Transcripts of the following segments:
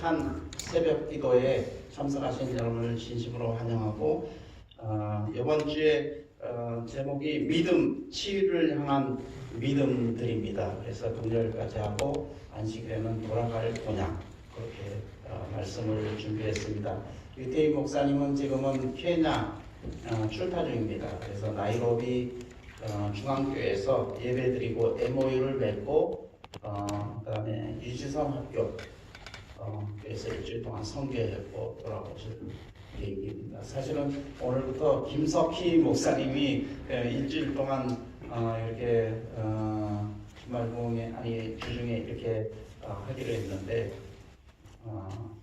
따뜻한 새벽 기도에 참석하신 여러분을 진심으로 환영하고 이번 주에 제목이 믿음, 치유를 향한 믿음들입니다. 그래서 금요일까지 하고 안식일에는 돌아갈 본향 그렇게 말씀을 준비했습니다. 유태희 목사님은 지금은 케냐 출타 중입니다. 그래서 나이로비 중앙교회에서 예배드리고 MOU를 맺고 그다음에 유지성 학교 그래서 일주일 동안 선교했고 돌아오실 계획입니다. 사실은 오늘부터 김석희 목사님이 일주일 동안 이렇게 주말봉에 주중에 이렇게 하기로 했는데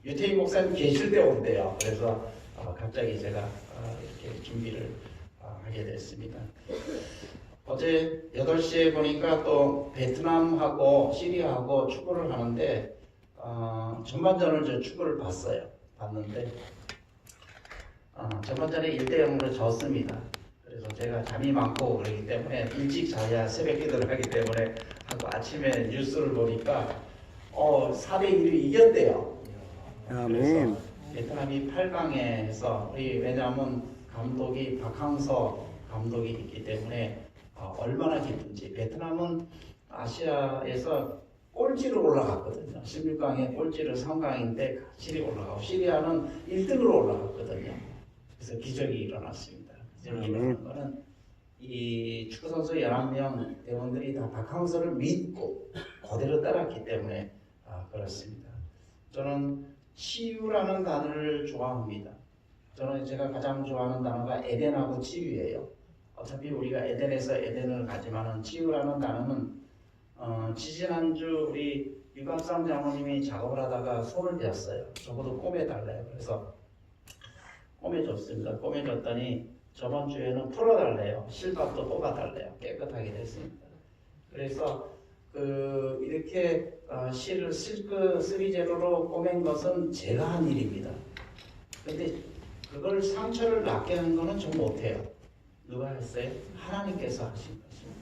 유태희 목사님 계실 때 온대요. 그래서 갑자기 제가 이렇게 준비를 하게 됐습니다. 어제 8시에 보니까 또 베트남하고 시리아하고 축구를 하는데 전반전을 저 축구를 봤는데 전반전에 1대0으로 졌습니다. 그래서 제가 잠이 많고 그러기 때문에 일찍 자야 새벽 기도를 하기 때문에 하고 아침에 뉴스를 보니까 4대1로 이겼대요. 아멘. 베트남이 8강에서 왜냐하면 감독이 박항서 감독이 있기 때문에 얼마나 기쁜지. 베트남은 아시아에서 꼴찌로 올라갔거든요. 16강에 꼴찌로 3강인데 실이 올라가고 시리아는 1등으로 올라갔거든요. 그래서 기적이 일어났습니다. 기적이 일어난 거는 이 축구선수 11명 대원들이 다 박항서를 믿고 그대로 따랐기 때문에 그렇습니다. 저는 치유라는 단어를 좋아합니다. 저는 제가 가장 좋아하는 단어가 에덴하고 치유예요. 어차피 우리가 에덴에서 에덴을 가지만은 치유라는 단어는 지지난주 우리 유감상 장모님이 작업을 하다가 손을 댔어요. 저보고 꼬매달래요. 그래서 꼬매줬습니다. 꼬매줬더니 저번 주에는 풀어달래요. 실밥도 뽑아달래요. 깨끗하게 됐습니다. 그래서 이렇게 실을 실크 3제로로 꼬맨 것은 제가 한 일입니다. 근데 그걸 상처를 낫게 하는 거는 좀 못해요. 누가 했어요? 하나님께서 하신 것입니다.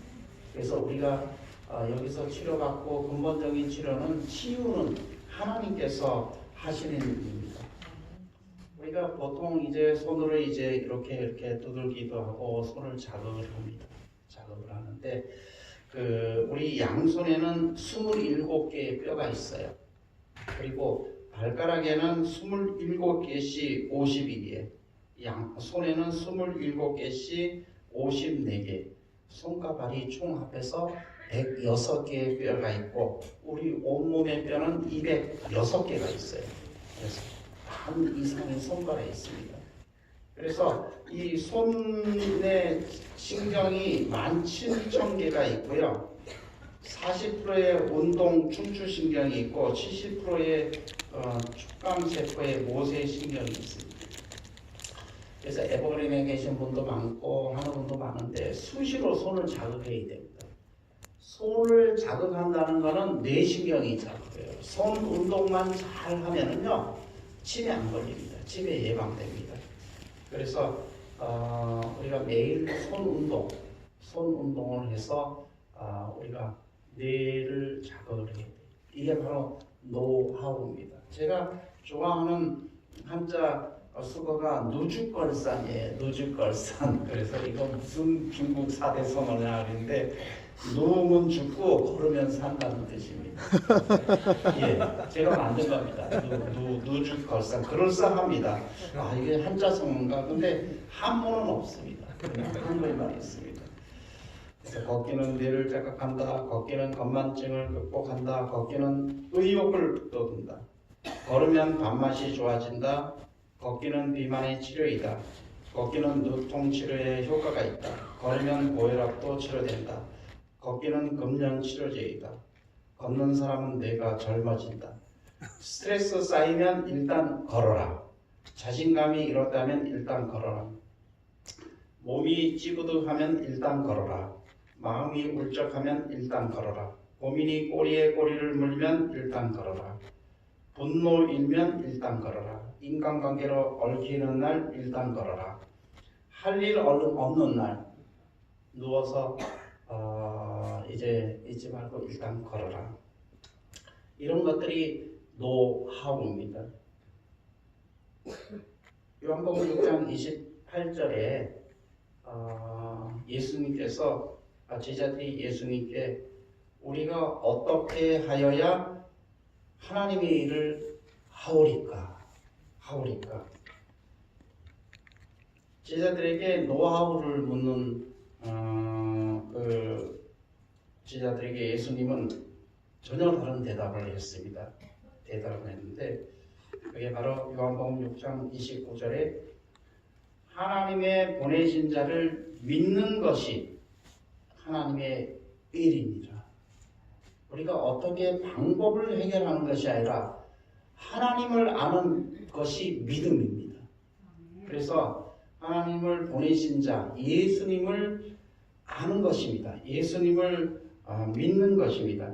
그래서 우리가 여기서 치료받고 근본적인 치료는 치유는 하나님께서 하시는 일입니다. 우리가 보통 이제 손으로 이제 이렇게 두들기도 하고 손을 자극을 합니다. 자극을 하는데 우리 양손에는 27개의 뼈가 있어요. 그리고 발가락에는 27개씩 52개, 손에는 27개씩 54개, 손과 발이 총 합해서 106개의 뼈가 있고 우리 온몸의 뼈는 206개가 있어요. 그래서 반 이상의 손발에 있습니다. 그래서 이 손의 신경이 17,000개가 있고요. 40%의 운동 춤추신경이 있고 70%의 축감세포의 모세신경이 있습니다. 그래서 에버그린에 계신 분도 많고 하는 분도 많은데 수시로 손을 자극해야 됩니다. 손을 자극한다는 것은 뇌신경이 자극해요. 손 운동만 잘 하면은요 치매 안 걸립니다. 치매 예방됩니다. 그래서 우리가 매일 손 운동을 해서 우리가 뇌를 자극을 해야 돼요. 이게 바로 노하우입니다. 제가 좋아하는 한자 수거가 누주걸산이에요. 누주걸산. 그래서 이거 무슨 중국 4대 선언이냐 하는데 누우면 죽고 걸으면 산다는 뜻입니다. 예, 제가 만든 겁니다. 누주걸산. 그럴싸합니다. 이게 한자성어인가? 근데 한문은 없습니다. 한글만 있습니다. 그래서 걷기는 뇌를 자극한다. 걷기는 건만증을 극복한다. 걷기는 의욕을 북돋운다. 걸으면 밥맛이 좋아진다. 걷기는 비만의 치료이다. 걷기는 누통 치료에 효과가 있다. 걸으면 고혈압도 치료된다. 걷기는 금연 치료제이다. 걷는 사람은 뇌가 젊어진다. 스트레스 쌓이면 일단 걸어라. 자신감이 잃었다면 일단 걸어라. 몸이 찌부둥하면 일단 걸어라. 마음이 울적하면 일단 걸어라. 고민이 꼬리에 꼬리를 물면 일단 걸어라. 분노일면 일단 걸어라. 인간관계로 얽히는 날 일단 걸어라. 할 일 없는 날 누워서 이제 잊지 말고 일단 걸어라. 이런 것들이 노하우입니다. 요한복음 6장 28절에 예수님께서 제자들이 예수님께 우리가 어떻게 하여야 하나님의 일을 하오리까? 제자들에게 노하우를 묻는 그 제자들에게 예수님은 전혀 다른 대답을 했습니다. 대답을 했는데 그게 바로 요한복음 6장 29절에 하나님의 보내신 자를 믿는 것이 하나님의 일입니다. 우리가 어떻게 방법을 해결하는 것이 아니라 하나님을 아는 것이 믿음입니다. 그래서 하나님을 보내신 자 예수님을 아는 것입니다. 예수님을 믿는 것입니다.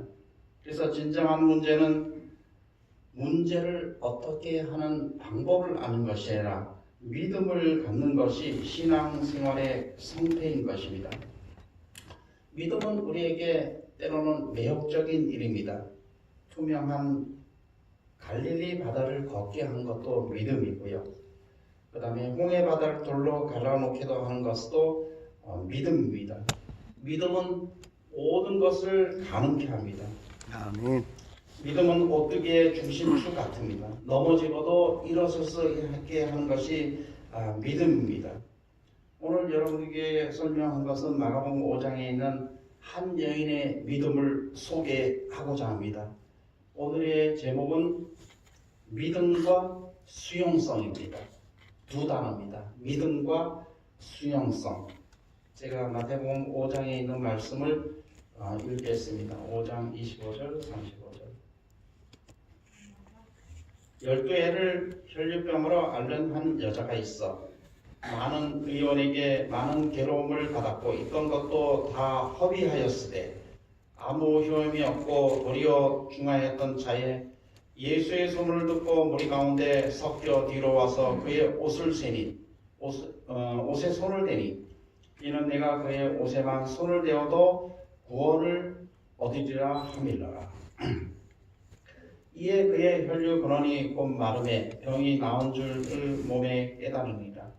그래서 진정한 문제를 어떻게 하는 방법을 아는 것이 아니라 믿음을 갖는 것이 신앙생활의 성패인 것입니다. 믿음은 우리에게 때로는 매혹적인 일입니다. 투명한 갈릴리 바다를 걷게 한 것도 믿음이고요. 그 다음에 홍해 바다를 돌로 갈라놓기도 하는 것도 믿음입니다. 믿음은 모든 것을 가능케 합니다. 아멘. 믿음은 오뚜기의 중심축 같습니다. 넘어지고도 일어서서 있게 하는 것이 믿음입니다. 오늘 여러분에게 설명한 것은 마가복음 5장에 있는 한 여인의 믿음을 소개하고자 합니다. 오늘의 제목은 믿음과 수용성입니다. 두 단어입니다. 믿음과 수용성. 제가 마태복음 5장에 있는 말씀을 읽겠습니다. 5장 25절, 35절. 12해를 혈류병으로 앓는 한 여자가 있어 많은 의원에게 많은 괴로움을 받았고 있던 것도 다 허비하였으되 아무 효험이 없고 도리어 중하였던 차에 예수의 소문을 듣고 무리 가운데 섞여 뒤로 와서 그의 옷에 손을 대니 이는 내가 그의 옷에만 손을 대어도 구원을 얻으리라 함이라. 이에 그의 혈류 근원이 곧 마름에 병이 나은 줄을 몸에 깨달으니라.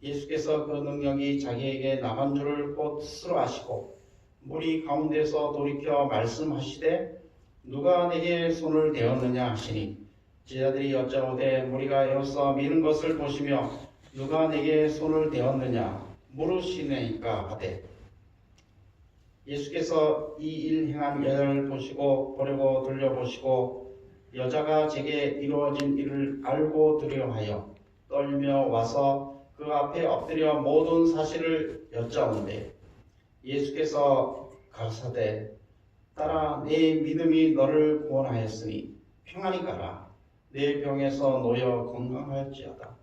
예수께서 그 능력이 자기에게 나간 줄을 곧 스스로 아시고 무리 가운데서 돌이켜 말씀하시되 누가 내게 손을 대었느냐 하시니 제자들이 여짜오되 무리가 에워싸 미는 것을 보시며 누가 내게 손을 대었느냐 물으시니까 하되 예수께서 이 일 행한 여자를 보려고 돌려보시고 여자가 제게 이루어진 일을 알고 두려워하여 떨며 와서 그 앞에 엎드려 모든 사실을 여짜오는데 예수께서 가라사대 따라 내 믿음이 너를 구원하였으니 평안히 가라. 내 병에서 놓여 건강할지어다.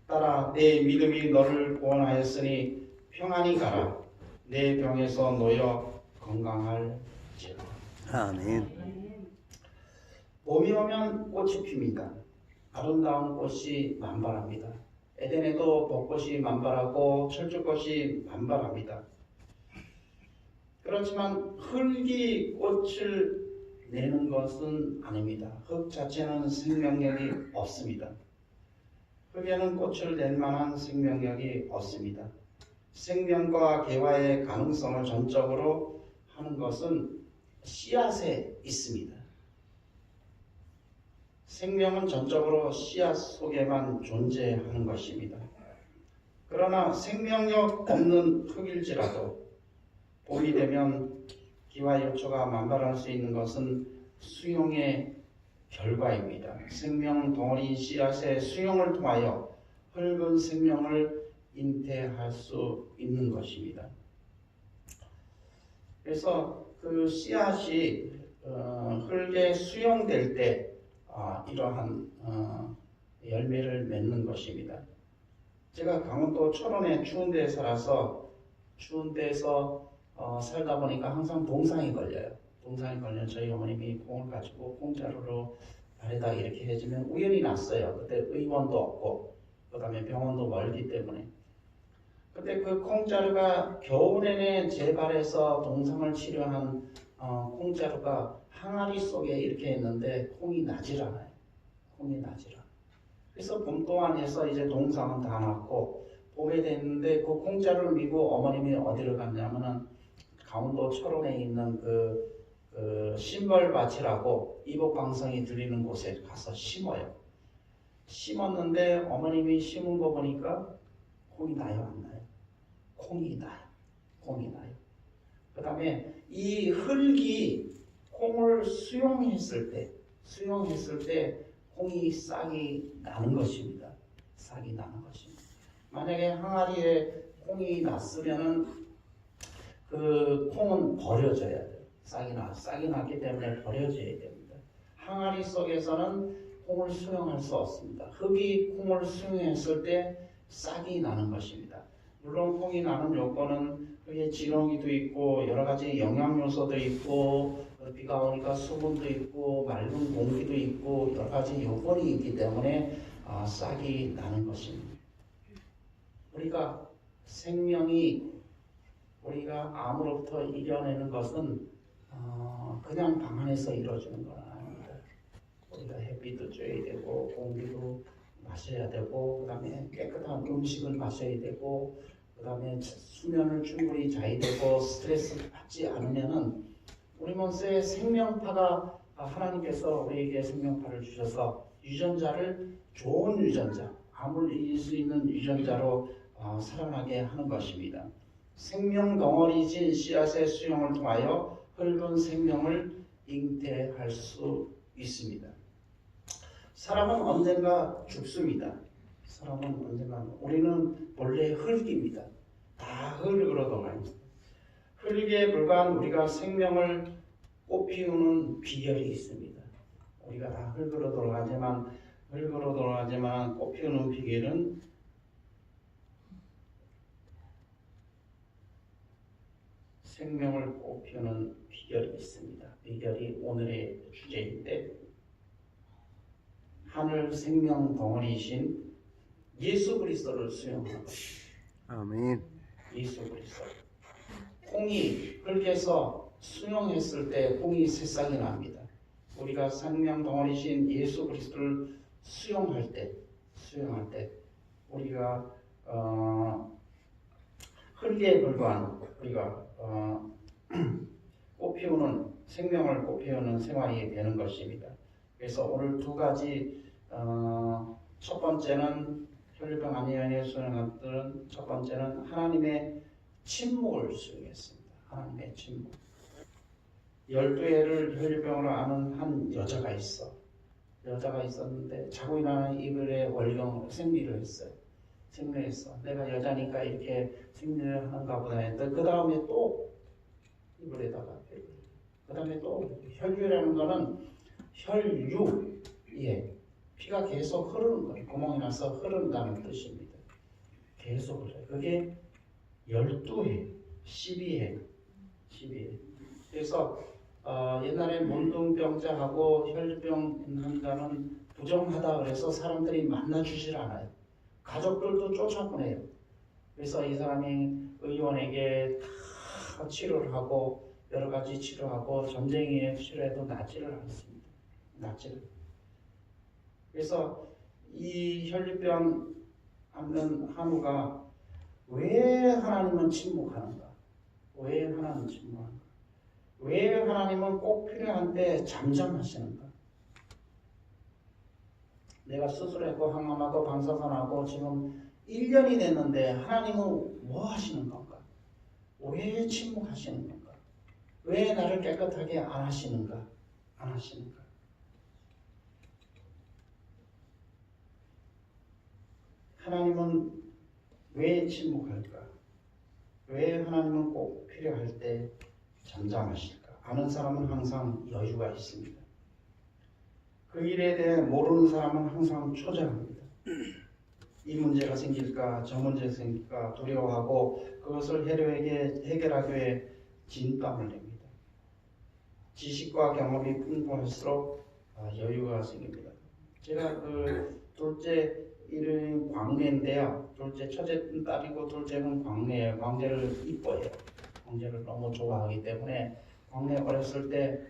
따라 내 믿음이 너를 구원하였으니 평안히 가라. 내 병에서 놓여 건강할지어다. 아멘. 봄이 오면 꽃이 핍니다. 아름다운 꽃이 만발합니다. 에덴에도 벚꽃이 만발하고 철쭉꽃이 만발합니다. 그렇지만 흙이 꽃을 내는 것은 아닙니다. 흙 자체는 생명력이 없습니다. 흙에는 꽃을 낼 만한 생명력이 없습니다. 생명과 개화의 가능성을 전적으로 하는 것은 씨앗에 있습니다. 생명은 전적으로 씨앗 속에만 존재하는 것입니다. 그러나 생명력 없는 흙일지라도 봄이 되면 기와 요초가 만발할 수 있는 것은 수용의 결과입니다. 생명 덩어리 씨앗의 수용을 통하여 흙은 생명을 잉태할 수 있는 것입니다. 그래서 그 씨앗이 흙에 수용될 때 이러한 열매를 맺는 것입니다. 제가 강원도 철원의 추운 데에 살아서 추운 데에서 살다 보니까 항상 동상이 걸려요. 동상이 걸리면 저희 어머님이 콩을 가지고 콩자루로 발에다 이렇게 해주면 우연이 났어요. 그때 의원도 없고 그 다음에 병원도 멀기 때문에. 그때 그 콩자루가 겨우 내내 제 발에서 동상을 치료한 콩자루가 항아리 속에 이렇게 있는데 콩이 나질 않아요. 콩이 나지라. 그래서 봄 동안에서 이제 동상은 다 났고 봄에 됐는데 그 콩자를 미고 어머님이 어디를 갔냐면은 강원도 철원에 있는 그 신벌밭이라고 이복방성이 들리는 곳에 가서 심어요. 심었는데 어머님이 심은 거 보니까 콩이 나요, 안 나요? 콩이 나요. 콩이 나요. 그 다음에 이 흙이 콩을 수용했을 때 콩이 싹이 나는 것입니다. 싹이 나는 것입니다. 만약에 항아리에 콩이 났으면은 그 콩은 버려져야 돼요. 싹이 났기 때문에 버려져야 됩니다. 항아리 속에서는 콩을 수용할 수 없습니다. 흙이 콩을 수용했을 때 싹이 나는 것입니다. 물론 콩이 나는 요건은 그게 지렁이도 있고 여러 가지 영양 요소도 있고 비가 오니까 수분도 있고 맑은 공기도 있고 여러 가지 요건이 있기 때문에 싹이 나는 것입니다. 우리가 생명이 우리가 암으로부터 이겨내는 것은 그냥 방 안에서 이루어지는 건 아닙니다. 우리가 햇빛도 쬐야 되고 공기도 마셔야 되고 그 다음에 깨끗한 음식을 마셔야 되고 그 다음에 수면을 충분히 자야 되고 스트레스 받지 않으면은 우리 몸속에 생명파가 하나님께서 우리에게 생명파를 주셔서 유전자를 좋은 유전자, 암을 이길 수 있는 유전자로 살아나게 하는 것입니다. 생명 덩어리진 씨앗의 수용을 통하여 흙은 생명을 잉태할 수 있습니다. 사람은 언젠가 죽습니다. 우리는 본래 흙입니다. 다 흙으로 돌아갑니다. 흙에 불과한 우리가 생명을 꽃피우는 비결이 있습니다. 우리가 다 흙으로 돌아가지만 꽃피우는 비결은 생명을 꽃피우는 비결이 있습니다. 비결이 오늘의 주제인데 하늘 생명 덩어리이신 예수 그리스도를 수용하는 것입니다. 아멘. 예수 그리스도. 콩이 흙에서 수용했을 때 콩이 새싹이 납니다. 우리가 생명 덩어리신 예수 그리스도를 수용할 때 우리가 흙에 불과한 우리가 꽃피우는 생명을 꽃피우는 생활이 되는 것입니다. 그래서 오늘 두 가지 첫 번째는 혈병 아니하니 수용한 것들은 첫 번째는 하나님의 침묵을 수용했습니다. 하나님의 침묵. 12해를 혈병으로 앓는 한 여자가 있었는데 자고 일어나는 이불에 월경 생리를 했어요. 내가 여자니까 이렇게 생리를 하는가 보다 했더니 그 다음에 또 이불에다가 그 다음에 또 혈류라는 거는 혈유, 피가 계속 흐르는 거예요. 구멍이 나서 흐른다는 뜻입니다. 계속 흐려요. 그게 12해, 12해. 그래서 옛날에 문둥병자하고 혈병 있는 자는 부정하다 그래서 사람들이 만나주질 않아요. 가족들도 쫓아보내요. 그래서 이 사람이 의원에게 다 치료를 하고 여러 가지 치료하고 전쟁에 치료해도 낫지를 않습니다. 그래서 이 혈류병 앓는 한우가 왜 하나님은 침묵하는가? 왜 하나님은 꼭 필요한 때 잠잠하시는가? 내가 수술했고 항암하고 방사선하고 지금 1년이 됐는데 하나님은 뭐 하시는 건가? 왜 침묵하시는 건가? 왜 나를 깨끗하게 안 하시는가? 하나님은 왜 침묵할까? 왜 하나님은 꼭 필요할 때 잠잠하실까? 아는 사람은 항상 여유가 있습니다. 그 일에 대해 모르는 사람은 항상 초조합니다. 이 문제가 생길까 저 문제가 생길까 두려워하고 그것을 해결하기 위해 진땀을 냅니다. 지식과 경험이 풍부할수록 여유가 생깁니다. 제가 그 둘째 이름이 광래인데요. 첫째는 딸이고 둘째는 광래예요. 광래를 이뻐해요. 광래를 너무 좋아하기 때문에 광래 어렸을 때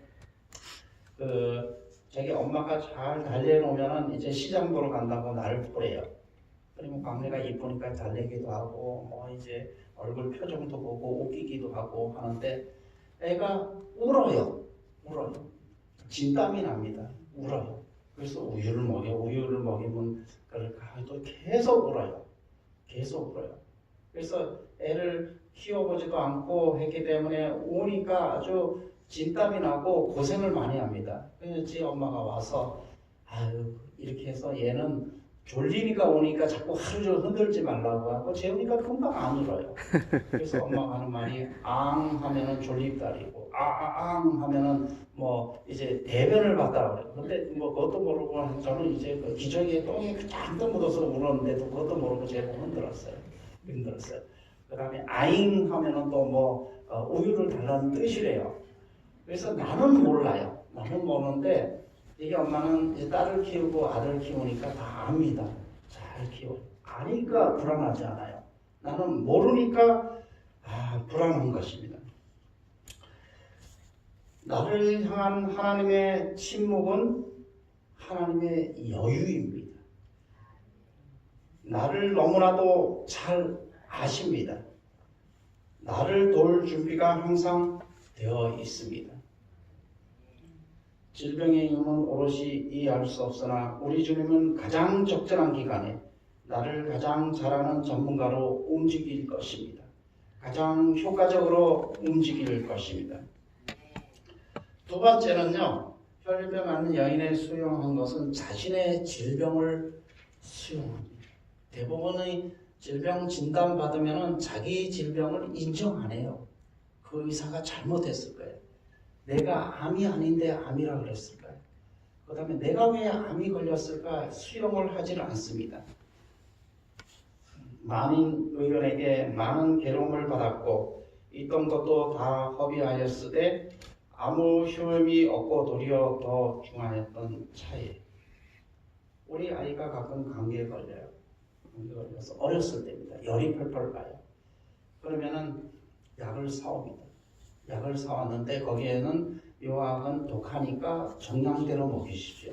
자기 엄마가 잘 달래놓으면은 이제 시장 보러 간다고 나를 보래요. 그러면 막내가 이쁘니까 달래기도 하고 뭐 이제 얼굴 표정도 보고 웃기기도 하고 하는데 애가 울어요. 진땀이 납니다. 울어요. 그래서 우유를 먹이면 그럴까 또 계속 울어요. 그래서 애를 키워보지도 않고 했기 때문에 우니까 아주 진땀이 나고 고생을 많이 합니다. 그래서 제 엄마가 와서 아유 이렇게 해서 얘는 졸리니까 오니까 자꾸 하루 종일 흔들지 말라고 하고 재우니까 금방 안 울어요. 그래서 엄마가 하는 말이 앙 하면은 졸립다리고 아앙 하면은 뭐 이제 대변을 봤다 그래요. 근데 뭐 그것도 모르고 저는 이제 그 기저귀에 똥이 잔뜩 묻어서 울었는데도 그것도 모르고 제가 힘들었어요. 그 다음에 아잉 하면은 또 뭐 우유를 달라는 뜻이래요. 그래서 나는 몰라요. 나는 모르는데 이게 엄마는 이제 딸을 키우고 아들 키우니까 다 압니다. 잘 키워. 아니까 불안하지 않아요. 나는 모르니까 불안한 것입니다. 나를 향한 하나님의 침묵은 하나님의 여유입니다. 나를 너무나도 잘 아십니다. 나를 도울 준비가 항상 되어 있습니다. 질병의 이유는 오롯이 이해할 수 없으나 우리 주님은 가장 적절한 기간에 나를 가장 잘 아는 전문가로 움직일 것입니다. 가장 효과적으로 움직일 것입니다. 두 번째는요. 혈병 앓는 여인의 수용한 것은 자신의 질병을 수용합니다. 대부분의 질병 진단 받으면 자기 질병을 인정 안 해요. 그 의사가 잘못했을 거예요. 내가 암이 아닌데 암이라 그랬을까요? 그 다음에 내가 왜 암이 걸렸을까 수용을 하지를 않습니다. 많은 의견에게 많은 괴로움을 받았고 있던 것도 다 허비하였을 때 아무 효험이 없고 도리어 더 중하였던 차이. 우리 아이가 가끔 감기에 걸려요. 감기에 걸려서 어렸을 때입니다. 열이 펄펄 나요. 그러면은 약을 사옵니다. 약을 사왔는데 거기에는 요 약은 독하니까 정량대로 먹이십시오.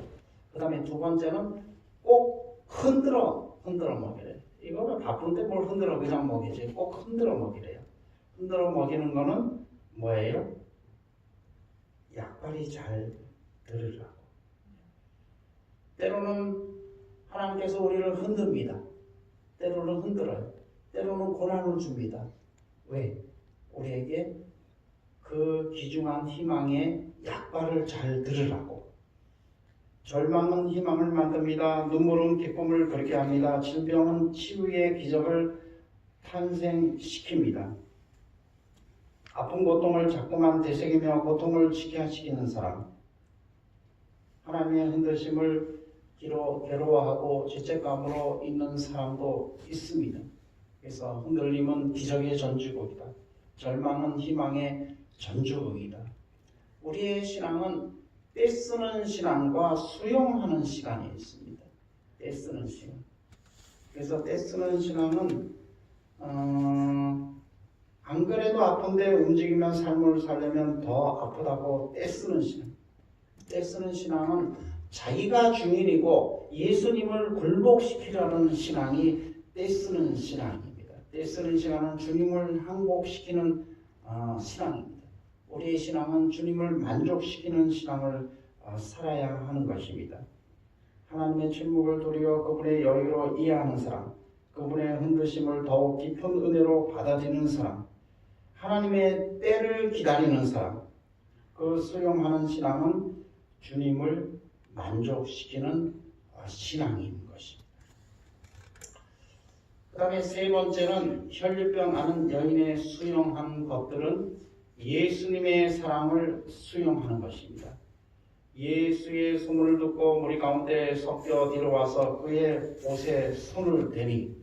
그 다음에 두 번째는 꼭 흔들어 먹이래요. 이거는 바쁜데 뭘 흔들어 그냥 먹이지 꼭 흔들어 먹이래요. 흔들어 먹이는 거는 뭐예요? 약발이 잘 들으라고. 때로는 하나님께서 우리를 흔듭니다. 때로는 흔들어요. 때로는 고난을 줍니다. 왜? 우리에게 그 귀중한 희망의 약발을 잘 들으라고. 절망은 희망을 만듭니다. 눈물은 기쁨을 그렇게 합니다. 질병은 치유의 기적을 탄생시킵니다. 아픈 고통을 자꾸만 되새기며 고통을 지켜시키는 사람, 하나님의 흔드심을 괴로워하고 죄책감으로 있는 사람도 있습니다. 그래서 흔들림은 기적의 전주곡이다. 절망은 희망의 전주곡이다. 우리의 신앙은 떼쓰는 신앙과 수용하는 시간이 있습니다. 떼쓰는 시간. 그래서 떼쓰는 신앙은 안 그래도 아픈데 움직이면 삶을 살려면 더 아프다고 떼쓰는 신앙. 떼쓰는 신앙은 자기가 주인이고 예수님을 굴복시키려는 신앙이 떼쓰는 신앙입니다. 떼쓰는 신앙은 주님을 항복시키는 신앙입니다. 우리의 신앙은 주님을 만족시키는 신앙을 살아야 하는 것입니다. 하나님의 침묵을 도리어 그분의 여유로 이해하는 사람, 그분의 흔드심을 더욱 깊은 은혜로 받아들이는 사람, 하나님의 때를 기다리는 사람, 그 수용하는 신앙은 주님을 만족시키는 신앙인 것입니다. 그 다음에 세 번째는 혈류병 앓는 여인의 수용한 것들은 예수님의 사랑을 수용하는 것입니다. 예수의 소문을 듣고 무리 가운데 섞여 뒤로 와서 그의 옷에 손을 대니,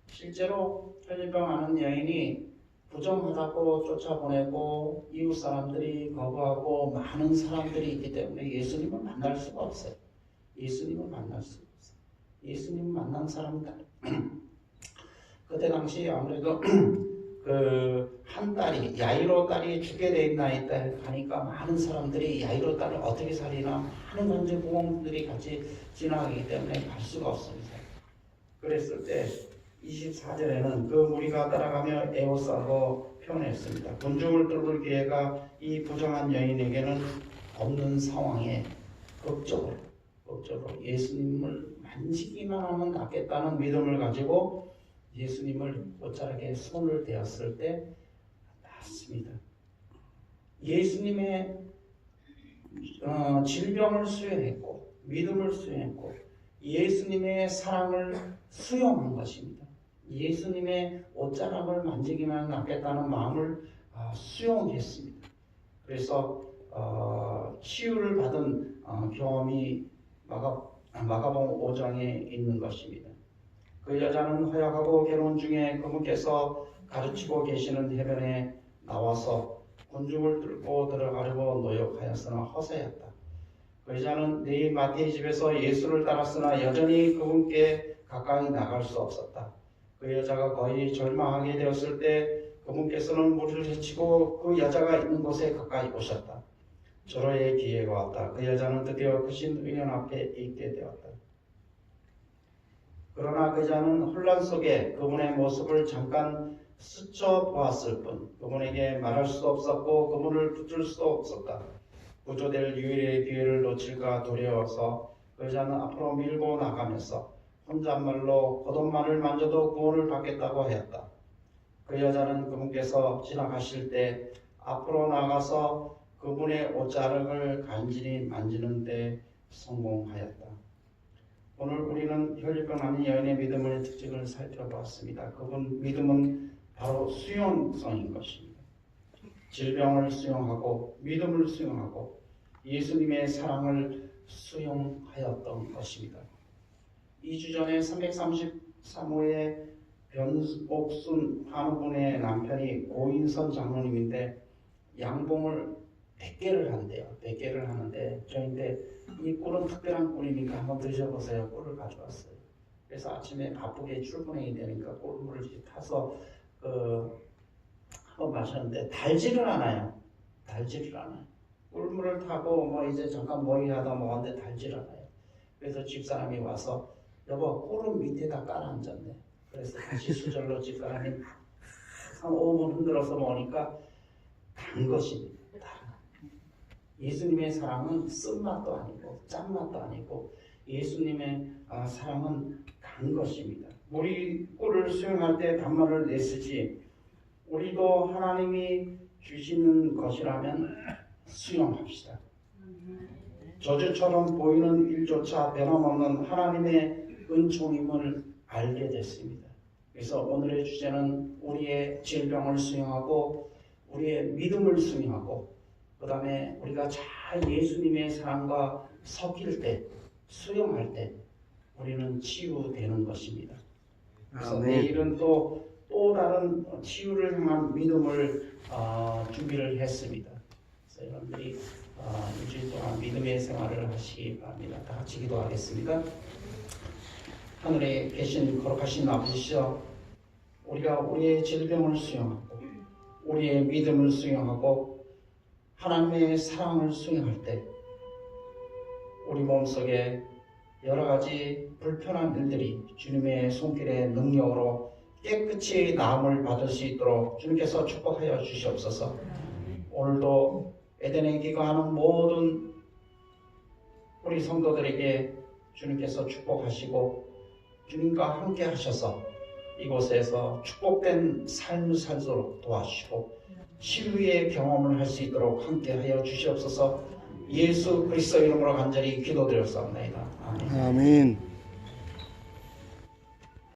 실제로 혈류병 앓는 여인이 부정하다고 쫓아보내고 이웃 사람들이 거부하고 많은 사람들이 있기 때문에 예수님을 만날 수가 없어요. 예수님을 만난 사람이다. 그때 당시 아무래도 그 한 딸이 야이로 딸이 죽게 돼 있나이다 하니까 많은 사람들이 야이로 딸을 어떻게 살리나 많은 관제 부흥들이 같이 지나가기 때문에 갈 수가 없습니다. 그랬을 때 24절에는 그 무리가 따라가며 에워싸고 표현했습니다. 군중을 뚫을 기회가 이 부정한 여인에게는 없는 상황에 극적으로 예수님을 만지기만 하면 낫겠다는 믿음을 가지고 예수님을 옷자락에 손을 대었을 때 낫습니다. 예수님의 질병을 수용했고 믿음을 수용했고 예수님의 사랑을 수용한 것입니다. 예수님의 옷자락을 만지기만 낫겠다는 마음을 수용했습니다. 그래서 치유를 받은 경험이 마가복음 5장에 있는 것입니다. 그 여자는 허약하고 괴로운 중에 그분께서 가르치고 계시는 해변에 나와서 군중을 뚫고 들어가려고 노력하였으나 허세였다. 그 여자는 내일 마태의 집에서 예수를 따랐으나 여전히 그분께 가까이 나갈 수 없었다. 그 여자가 거의 절망하게 되었을 때 그분께서는 무리를 헤치고 그 여자가 있는 곳에 가까이 오셨다. 절호의 기회가 왔다. 그 여자는 드디어 크신 의원 앞에 있게 되었다. 그러나 그 여자는 혼란 속에 그분의 모습을 잠깐 스쳐 보았을 뿐 그분에게 말할 수도 없었고 그분을 붙들 수도 없었다. 구조될 유일의 기회를 놓칠까 두려워서 그 여자는 앞으로 밀고 나가면서 혼잣말로 겉옷만을 만져도 구원을 받겠다고 하였다. 그 여자는 그분께서 지나가실 때 앞으로 나가서 그분의 옷자락을 간절히 만지는 데 성공하였다. 오늘 우리는 혈류병 아닌 여인의 믿음의 특징을 살펴보았습니다. 그분 믿음은 바로 수용성인 것입니다. 질병을 수용하고 믿음을 수용하고 예수님의 사랑을 수용하였던 것입니다. 2주 전에 333호의 변옥순 한우분의 남편이 고인선 장로님인데 양봉을 100개를 한대요. 100개를 하는데 저희인데 이 꿀은 특별한 꿀이니까 한번 드셔보세요. 꿀을 가져왔어요. 그래서 아침에 바쁘게 출근해야 되니까 꿀물을 타서 한번 마셨는데 달지를 않아요. 꿀물을 타고 뭐 이제 잠깐 모이하다 먹었는데 달지를 않아요. 그래서 집사람이 와서 여보 꿀은 밑에다 깔아앉았네. 그래서 다시 수절로 집사람이 한 5분 흔들어서 먹으니까 단 것입니다. 예수님의 사랑은 쓴맛도 아니고 짠맛도 아니고 예수님의 사랑은 단 것입니다. 우리 꿀을 수용할 때 단맛을 내쓰지 우리도 하나님이 주시는 것이라면 수용합시다. 저주처럼 보이는 일조차 변함없는 하나님의 은총임을 알게 됐습니다. 그래서 오늘의 주제는 우리의 질병을 수용하고 우리의 믿음을 수용하고 그 다음에 우리가 잘 예수님의 사랑과 섞일 때 수용할 때 우리는 치유되는 것입니다. 그래서 아멘. 내일은 또 다른 치유를 향한 믿음을 준비를 했습니다. 그래서 여러분들이 일주일 동안 믿음의 생활을 하시기 바랍니다. 다 같이 기도하겠습니다. 하늘에 계신 거룩하신 아버지시여, 우리가 우리의 질병을 수용하고 우리의 믿음을 수용하고 하나님의 사랑을 수용할 때 우리 몸속에 여러 가지 불편한 일들이 주님의 손길의 능력으로 깨끗이 나음을 받을 수 있도록 주님께서 축복하여 주시옵소서. 오늘도 에덴에 기거하는 모든 우리 성도들에게 주님께서 축복하시고 주님과 함께 하셔서 이곳에서 축복된 삶을 살도록 도와주시고 치유의 경험을 할 수 있도록 함께하여 주시옵소서. 예수 그리스도 이름으로 간절히 기도드렸사옵나이다. 아멘. 아멘.